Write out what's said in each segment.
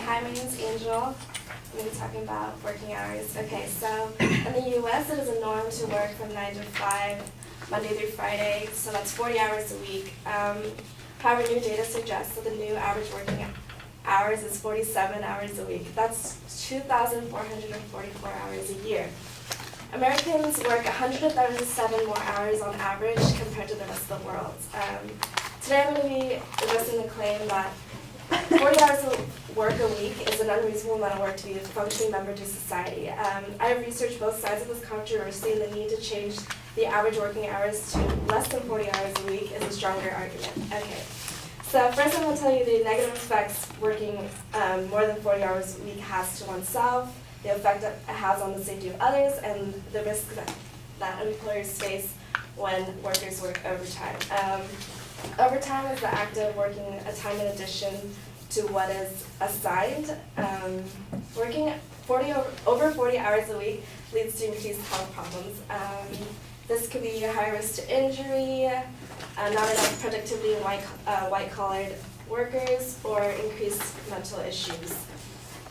Hi, my name is Angel. I'm going to be talking about working hours. Okay, so in the U.S. it is a norm to work from 9 to 5, Monday through Friday, so that's 40 hours a week. However, new data suggests that the new average working hours is 47 hours a week. That's 2,444 hours a year. Americans work 137 more hours on average compared to the rest of the world. Today I'm going to be addressing the claim that 40 hours of work a week is an unreasonable amount of work to be a functioning member to society. I have researched both sides of this controversy, and the need to change the average working hours to less than 40 hours a week is a stronger argument. Okay, so first I'm going to tell you the negative effects working more than 40 hours a week has to oneself, the effect that it has on the safety of others, and the risk that employers face when workers work overtime. Overtime is the act of working a time in addition to what is assigned. Working over 40 hours a week leads to increased health problems. This could be a higher risk to injury, not enough productivity in white-collared workers, or increased mental issues.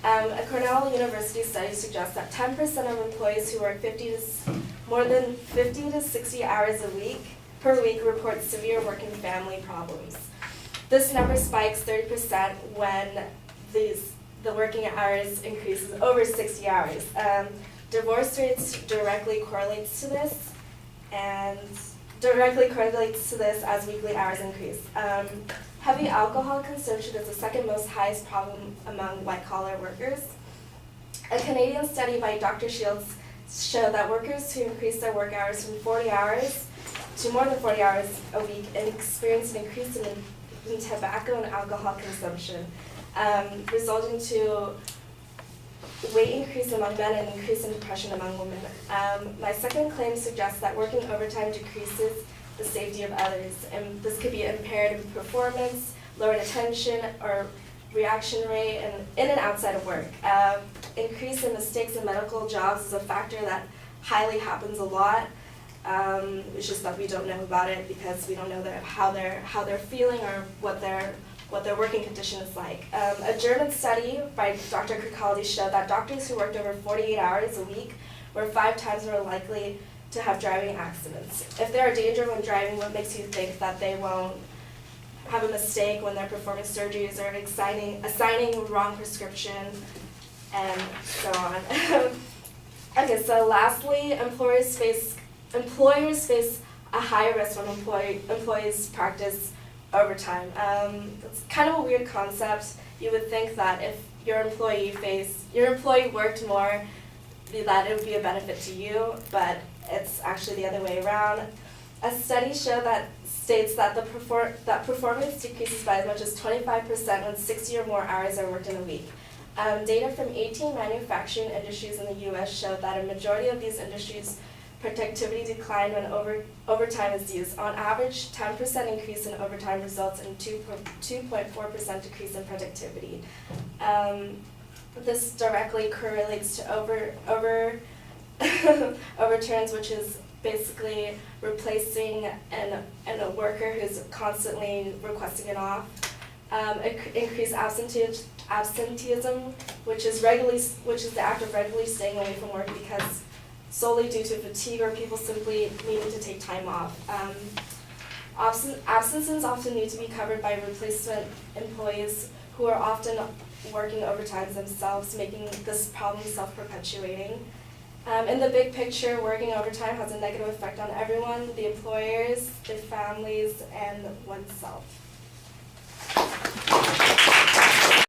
A Cornell University study suggests that 10% of employees who work more than 50 to 60 hours per week report severe work and family problems. This number spikes 30% when the working hours increases over 60 hours. Divorce rates directly correlates to this, as weekly hours increase. Heavy alcohol consumption is the second most highest problem among white-collar workers. A Canadian study by Dr. Shields showed that workers who increased their work hours from 40 hours to more than 40 hours a week and experienced an increase in tobacco and alcohol consumption, resulting to weight increase among men and increase in depression among women. My second claim suggests that working overtime decreases the safety of others, and this could be impaired in performance, lowered attention, or reaction rate in and outside of work. Increase in mistakes in medical jobs is a factor that highly happens a lot. It's just that we don't know about it because we don't know how they're feeling or what their working condition is like. A German study by Dr. Kirkaldy showed that doctors who worked over 48 hours a week were 5 times more likely to have driving accidents. If they're a danger when driving, what makes you think that they won't have a mistake when they're performing surgeries or assigning wrong prescription, and so on. Okay, so lastly, employers face a high risk when employees practice overtime. It's kind of a weird concept. You would think that if your employee worked more, that it would be a benefit to you, but it's actually the other way around. A study states that performance decreases by as much as 25% when 60 or more hours are worked in a week. Data from 18 manufacturing industries in the U.S. showed that a majority of these industries' productivity declined when overtime is used. On average, 10% increase in overtime results in 2.4% decrease in productivity. This directly correlates to overturns, which is basically replacing a worker who's constantly requesting it off. Increased absenteeism, which is the act of regularly staying away from work because solely due to fatigue or people simply needing to take time off. Absences often need to be covered by replacement employees who are often working overtime themselves, making this problem self-perpetuating. In the big picture, working overtime has a negative effect on everyone, the employers, their families, and oneself.